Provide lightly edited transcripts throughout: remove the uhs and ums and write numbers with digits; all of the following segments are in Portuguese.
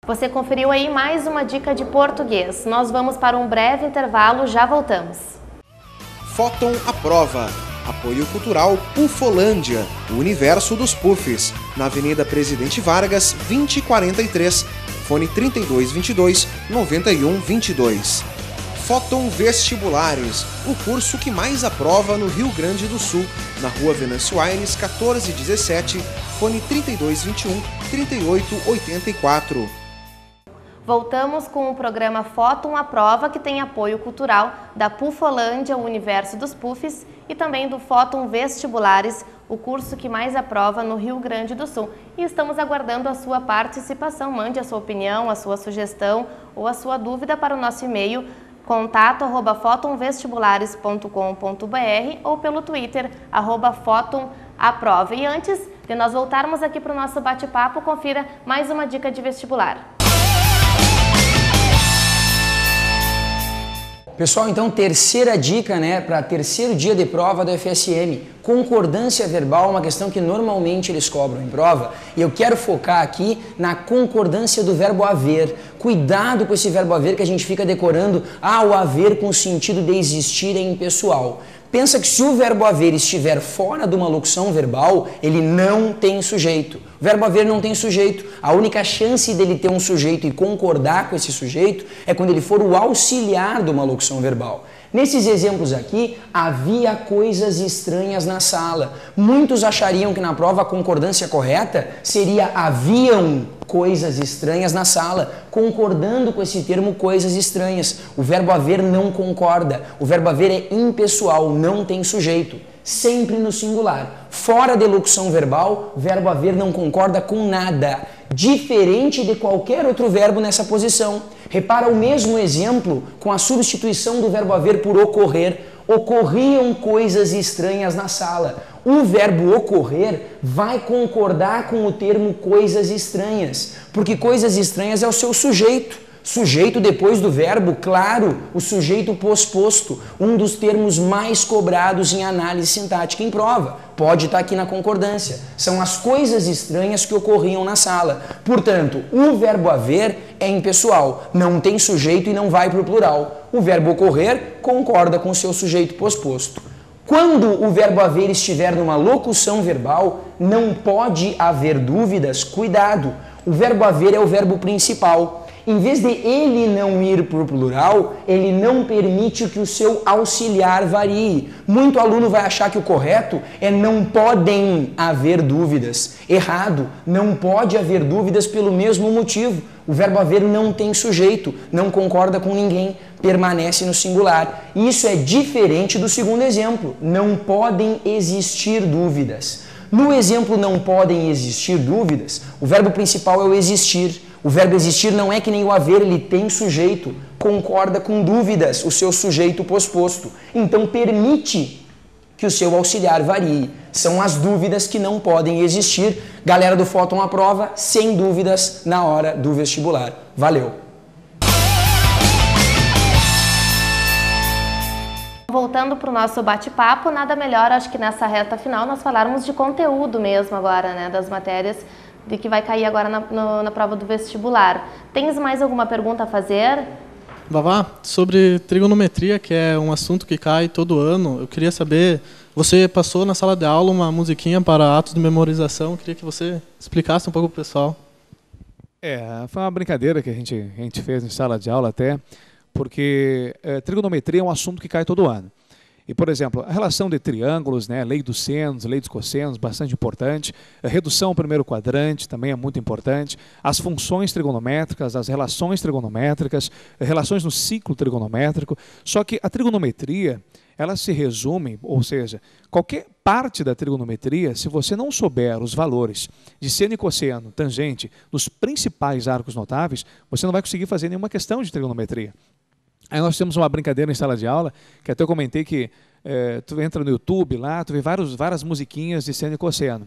Você conferiu aí mais uma dica de português. Nós vamos para um breve intervalo, já voltamos. Fóton Aprova. Apoio Cultural Pufolândia, o universo dos puffs, na Avenida Presidente Vargas, 2043, fone 3222-9122. Fóton Vestibulares, o curso que mais aprova no Rio Grande do Sul, na Rua Venâncio Aires, 1417, fone 3221-3884. Voltamos com o programa Fóton Aprova, que tem apoio cultural da Pufolândia, o universo dos puffs, e também do Fóton Vestibulares, o curso que mais aprova no Rio Grande do Sul. E estamos aguardando a sua participação. Mande a sua opinião, a sua sugestão ou a sua dúvida para o nosso e-mail contato@fotonvestibulares.com.br ou pelo Twitter, @fotonaprova. E antes de nós voltarmos aqui para o nosso bate-papo, confira mais uma dica de vestibular. Pessoal, então, terceira dica, né, para terceiro dia de prova do FSM. Concordância verbal é uma questão que normalmente eles cobram em prova. E eu quero focar aqui na concordância do verbo haver. Cuidado com esse verbo haver que a gente fica decorando. O haver com o sentido de existir é impessoal. Pensa que se o verbo haver estiver fora de uma locução verbal, ele não tem sujeito. O verbo haver não tem sujeito. A única chance dele ter um sujeito e concordar com esse sujeito é quando ele for o auxiliar de uma locução verbal. Nesses exemplos aqui, havia coisas estranhas na sala. Muitos achariam que na prova a concordância correta seria haviam coisas estranhas na sala, concordando com esse termo coisas estranhas. O verbo haver não concorda. O verbo haver é impessoal, não tem sujeito. Sempre no singular. Fora de locução verbal, o verbo haver não concorda com nada. Diferente de qualquer outro verbo nessa posição. Repara o mesmo exemplo com a substituição do verbo haver por ocorrer. Ocorriam coisas estranhas na sala. O verbo ocorrer vai concordar com o termo coisas estranhas, porque coisas estranhas é o seu sujeito. Sujeito depois do verbo, claro, o sujeito posposto, um dos termos mais cobrados em análise sintática em prova. Pode estar aqui na concordância. São as coisas estranhas que ocorriam na sala. Portanto, o verbo haver é impessoal, não tem sujeito e não vai para o plural. O verbo ocorrer concorda com o seu sujeito posposto. Quando o verbo haver estiver numa locução verbal, não pode haver dúvidas. Cuidado! O verbo haver é o verbo principal. Em vez de ele não ir para o plural, ele não permite que o seu auxiliar varie. Muito aluno vai achar que o correto é não podem haver dúvidas. Errado, não pode haver dúvidas pelo mesmo motivo. O verbo haver não tem sujeito, não concorda com ninguém, permanece no singular. Isso é diferente do segundo exemplo, não podem existir dúvidas. No exemplo não podem existir dúvidas, o verbo principal é o existir. O verbo existir não é que nem o haver, ele tem sujeito, concorda com dúvidas, o seu sujeito posposto. Então permite que o seu auxiliar varie. São as dúvidas que não podem existir. Galera do Fóton Aprova, sem dúvidas na hora do vestibular. Valeu! Voltando para o nosso bate-papo, nada melhor, acho que nessa reta final, nós falarmos de conteúdo mesmo agora, né, das matérias de que vai cair agora na prova do vestibular. Tens mais alguma pergunta a fazer? Vavá, sobre trigonometria, que é um assunto que cai todo ano, eu queria saber, você passou na sala de aula uma musiquinha para atos de memorização, eu queria que você explicasse um pouco para o pessoal. Foi uma brincadeira que a gente fez em sala de aula até, porque trigonometria é um assunto que cai todo ano. E, por exemplo, a relação de triângulos, né, lei dos senos, lei dos cossenos, bastante importante. A redução ao primeiro quadrante também é muito importante. As funções trigonométricas, as relações trigonométricas, relações no ciclo trigonométrico. Só que a trigonometria, ela se resume, ou seja, qualquer parte da trigonometria, se você não souber os valores de seno e cosseno, tangente, dos principais arcos notáveis, você não vai conseguir fazer nenhuma questão de trigonometria. Aí nós temos uma brincadeira em sala de aula, que até eu comentei que tu entra no YouTube lá, tu vê várias musiquinhas de seno e cosseno.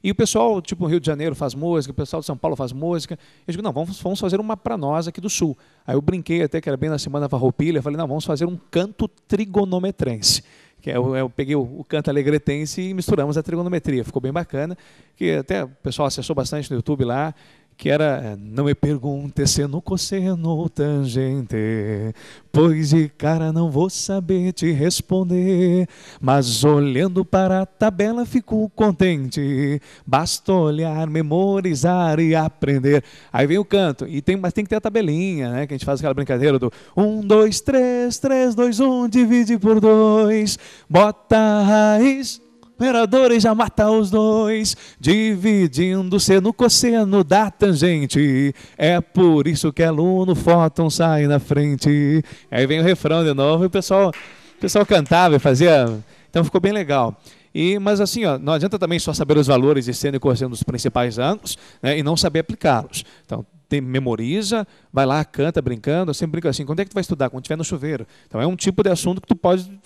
E o pessoal, tipo, no Rio de Janeiro faz música, o pessoal de São Paulo faz música. Eu digo, não, vamos fazer uma para nós aqui do Sul. Aí eu brinquei até que era bem na Semana Farroupilha, falei, não, vamos fazer um canto trigonometrense. Que eu peguei o canto alegretense e misturamos a trigonometria. Ficou bem bacana, que até o pessoal acessou bastante no YouTube lá, que era não me pergunte seno, cosseno ou tangente, pois de cara não vou saber te responder, mas olhando para a tabela fico contente, basta olhar, memorizar e aprender. Aí vem o canto, mas tem que ter a tabelinha, né, que a gente faz aquela brincadeira do 1, 2, 3, 3, 2, 1, divide por 2, bota a raiz, operador e já mata os dois, dividindo seno, cosseno da tangente. É por isso que aluno fóton sai na frente. Aí vem o refrão de novo e o pessoal cantava e fazia. Então ficou bem legal. Mas assim, ó, não adianta também só saber os valores de seno e cosseno dos principais ângulos, né, e não saber aplicá-los. Então, memoriza, vai lá, canta, brincando. Eu sempre brinco assim, quando é que tu vai estudar? Quando estiver no chuveiro. Então é um tipo de assunto que tu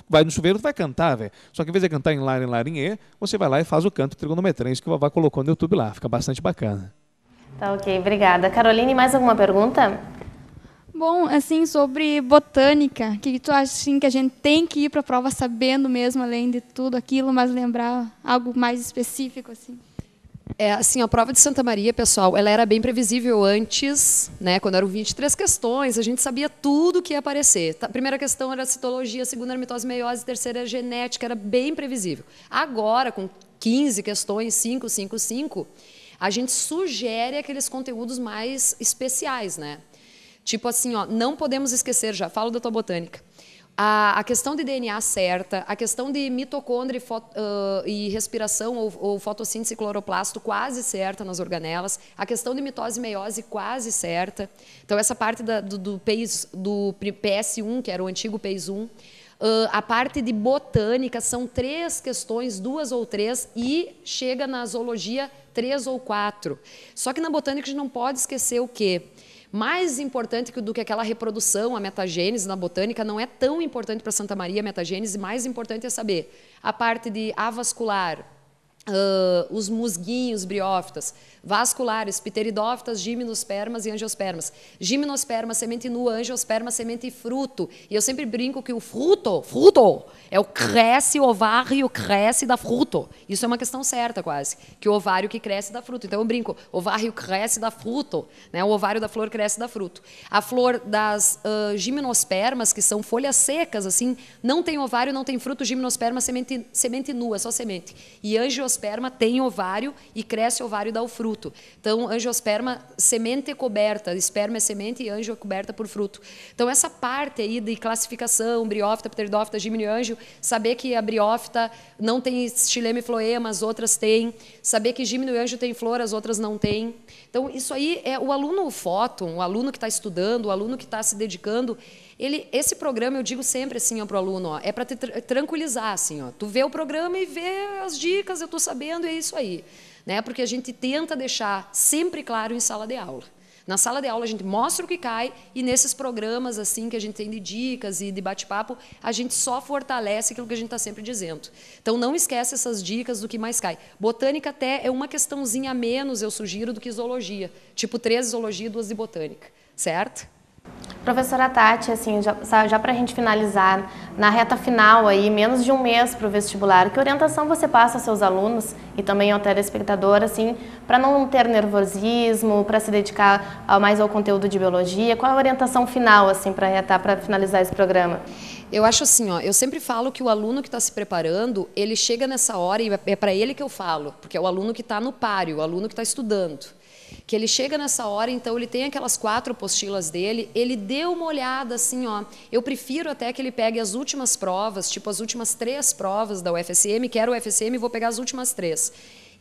vai no chuveiro, tu vai cantar, velho. Só que em vez de cantar em lar, em e, você vai lá e faz o canto trigonometria, isso que o Vavá colocou no YouTube lá, fica bastante bacana. Tá ok, obrigada. Caroline, mais alguma pergunta? Bom, assim, sobre botânica, o que tu acha assim, que a gente tem que ir para a prova sabendo mesmo, além de tudo aquilo, mas lembrar algo mais específico, assim? Assim, a prova de Santa Maria, pessoal, ela era bem previsível antes, né? Quando eram 23 questões, a gente sabia tudo que ia aparecer. A primeira questão era citologia, a segunda era mitose, meiose, a terceira era genética, era bem previsível. Agora, com 15 questões, 5, 5, 5, a gente sugere aqueles conteúdos mais especiais, né? Tipo assim, ó, não podemos esquecer, já falo da tua botânica, a questão de DNA certa, a questão de mitocôndria e respiração ou fotossíntese cloroplasto quase certa nas organelas, a questão de mitose e meiose quase certa. Então, essa parte do PS1, que era o antigo PS1, a parte de botânica são 3 questões, 2 ou 3, e chega na zoologia 3 ou 4. Só que na botânica a gente não pode esquecer o quê? Mais importante do que aquela reprodução, a metagênese na botânica, não é tão importante para Santa Maria a metagênese, mais importante é saber a parte de avascular, os musguinhos, briófitas, vasculares, pteridófitas, gimnospermas e angiospermas. Gimnosperma, semente nua, angiosperma, semente e fruto. E eu sempre brinco que o fruto é o cresce, o ovário cresce da fruto. Isso é uma questão certa quase, que o ovário que cresce da fruto. Então eu brinco, ovário cresce da fruto, né? O ovário da flor cresce da fruto. A flor das gimnospermas, que são folhas secas, assim, não tem ovário, não tem fruto, gimnosperma, semente nua, só semente. E angiosperma tem ovário e cresce ovário e dá o fruto. Então, angiosperma, semente coberta, esperma é semente e anjo é coberta por fruto. Então, essa parte aí de classificação, briófita, pteridófita, gímeno e anjo, saber que a briófita não tem xilema e floema, as outras têm, saber que gímeno e anjo tem flor, as outras não têm. Então, isso aí é o aluno fóton, o aluno que está estudando, o aluno que está se dedicando, esse programa, eu digo sempre assim para o aluno, ó, é para te tranquilizar, assim, ó, tu vê o programa e vê as dicas, eu estou sabendo, e é isso aí. Né? Porque a gente tenta deixar sempre claro em sala de aula. Na sala de aula a gente mostra o que cai e nesses programas assim que a gente tem de dicas e de bate-papo, a gente só fortalece aquilo que a gente está sempre dizendo. Então não esquece essas dicas do que mais cai. Botânica até é uma questãozinha a menos, eu sugiro, do que zoologia. Tipo 3 de zoologia e 2 de botânica. Certo? Professora Tati, assim, já para a gente finalizar, na reta final, aí, menos de um mês para o vestibular, que orientação você passa aos seus alunos e também ao telespectador, assim, para não ter nervosismo, para se dedicar mais ao conteúdo de biologia? Qual é a orientação final, assim, para finalizar esse programa? Eu acho assim, ó, eu sempre falo que o aluno que está se preparando, ele chega nessa hora, e é para ele que eu falo, porque é o aluno que está no páreo, o aluno que está estudando. Que ele chega nessa hora, então ele tem aquelas 4 apostilas dele, ele deu uma olhada assim, ó, eu prefiro até que ele pegue as últimas provas, tipo as últimas 3 provas da UFSM, quero o UFSM, vou pegar as últimas 3.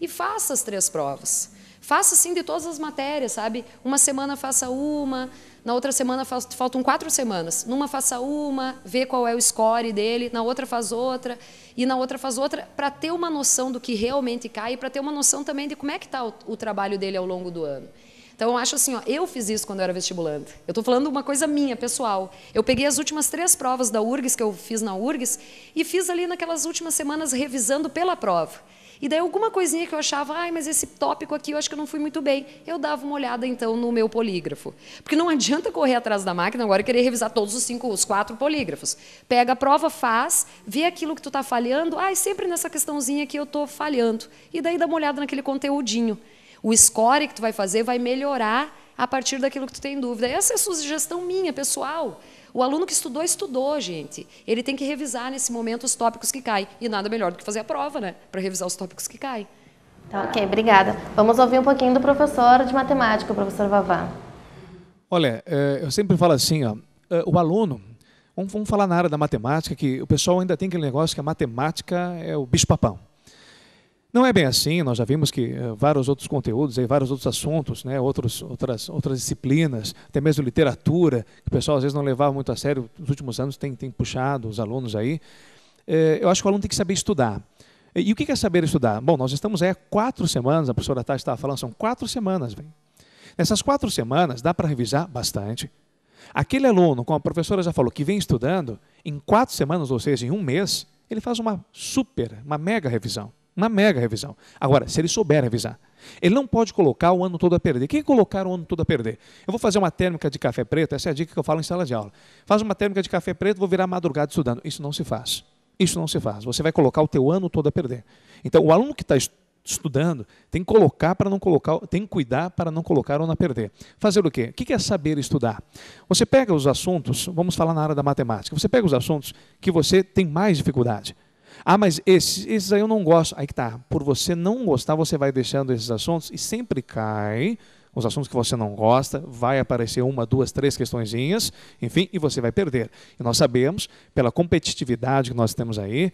E faça as 3 provas. Faça assim de todas as matérias, sabe? Uma semana faça uma, na outra semana faltam 4 semanas. Numa faça uma, vê qual é o score dele, na outra faz outra, e na outra faz outra, para ter uma noção do que realmente cai e para ter uma noção também de como é que está o trabalho dele ao longo do ano. Então, eu acho assim, ó, eu fiz isso quando eu era vestibulando. Eu estou falando uma coisa minha, pessoal. Eu peguei as últimas 3 provas da URGS, que eu fiz na URGS, e fiz ali naquelas últimas semanas revisando pela prova. E daí alguma coisinha que eu achava, ai, mas esse tópico aqui eu acho que eu não fui muito bem. Eu dava uma olhada, então, no meu polígrafo. Porque não adianta correr atrás da máquina agora e querer revisar todos os 4 polígrafos. Pega a prova, faz, vê aquilo que tu está falhando, ai, sempre nessa questãozinha que eu estou falhando. E daí dá uma olhada naquele conteúdinho. O score que tu vai fazer vai melhorar a partir daquilo que tu tem dúvida. Essa é a sugestão minha, pessoal. O aluno que estudou, estudou, gente. Ele tem que revisar nesse momento os tópicos que caem. E nada melhor do que fazer a prova, né? Para revisar os tópicos que caem. Tá, ok, obrigada. Vamos ouvir um pouquinho do professor de matemática, o professor Vavá. Olha, eu sempre falo assim, ó, o aluno, vamos falar na área da matemática, que o pessoal ainda tem aquele negócio que a matemática é o bicho-papão. Não é bem assim, nós já vimos que vários outros conteúdos, aí, vários outros assuntos, né, outras disciplinas, até mesmo literatura, que o pessoal às vezes não levava muito a sério, nos últimos anos tem puxado os alunos aí. Eu acho que o aluno tem que saber estudar. E o que é saber estudar? Bom, nós estamos aí há 4 semanas, a professora Tati estava falando, são 4 semanas. Véio. Nessas 4 semanas dá para revisar bastante. Aquele aluno, como a professora já falou, que vem estudando, em 4 semanas, ou seja, em 1 mês, ele faz uma mega revisão. Uma mega revisão. Agora, se ele souber revisar, ele não pode colocar o ano todo a perder. Quem colocar o ano todo a perder? Eu vou fazer uma térmica de café preto, essa é a dica que eu falo em sala de aula. Faz uma térmica de café preto, vou virar madrugada estudando. Isso não se faz. Isso não se faz. Você vai colocar o teu ano todo a perder. Então, o aluno que está estudando tem que colocar para não colocar, tem que cuidar para não colocar o ano a perder. Fazer o quê? O que é saber estudar? Você pega os assuntos, vamos falar na área da matemática, você pega os assuntos que você tem mais dificuldade. Ah, mas esses aí eu não gosto. Aí que tá. Por você não gostar, você vai deixando esses assuntos e sempre cai. Os assuntos que você não gosta, vai aparecer 1, 2, 3 questõezinhas, enfim, e você vai perder. E nós sabemos, pela competitividade que nós temos aí,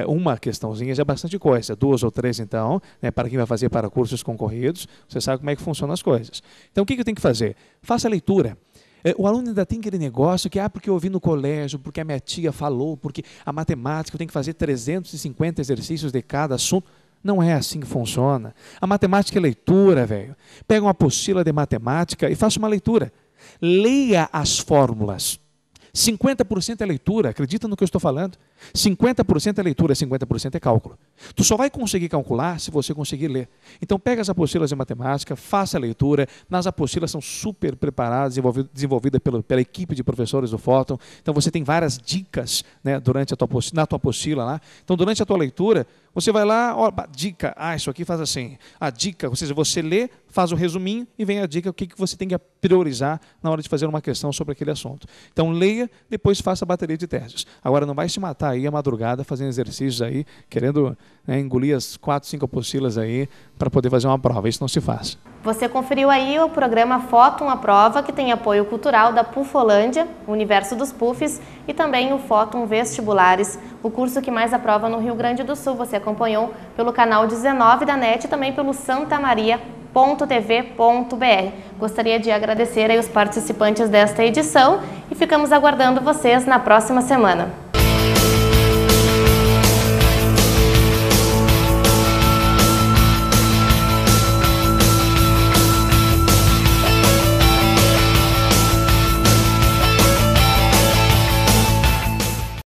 uma questãozinha já é bastante coisa. 2 ou 3, então, né, para quem vai fazer para cursos concorridos, você sabe como é que funcionam as coisas. Então, o que eu tenho que fazer? Faça a leitura. O aluno ainda tem aquele negócio que, porque eu ouvi no colégio, porque a minha tia falou, porque a matemática, eu tenho que fazer 350 exercícios de cada assunto. Não é assim que funciona. A matemática é leitura, velho. Pega uma apostila de matemática e faça uma leitura. Leia as fórmulas. 50% é leitura, acredita no que eu estou falando? 50% é leitura, 50% é cálculo. Tu só vai conseguir calcular se você conseguir ler. Então pega as apostilas de matemática, faça a leitura. Nas apostilas são super preparadas, desenvolvidas pela equipe de professores do Fóton. Então você tem várias dicas, né, na tua apostila lá. Então durante a tua leitura, você vai lá, ó, dica, isso aqui faz assim. A dica, ou seja, você lê, faz o resuminho e vem a dica, o que você tem que priorizar na hora de fazer uma questão sobre aquele assunto. Então leia, depois faça a bateria de testes. Agora não vai se matar aí a madrugada fazendo exercícios aí, querendo, né, engolir as 4, 5 apostilas aí para poder fazer uma prova. Isso não se faz. Você conferiu aí o programa Fóton à Prova, que tem apoio cultural da Pufolândia, o Universo dos Puffs, e também o Fóton Vestibulares, o curso que mais aprova no Rio Grande do Sul. Você acompanhou pelo canal 19 da NET e também pelo santamaria.tv.br. Gostaria de agradecer aí os participantes desta edição e ficamos aguardando vocês na próxima semana.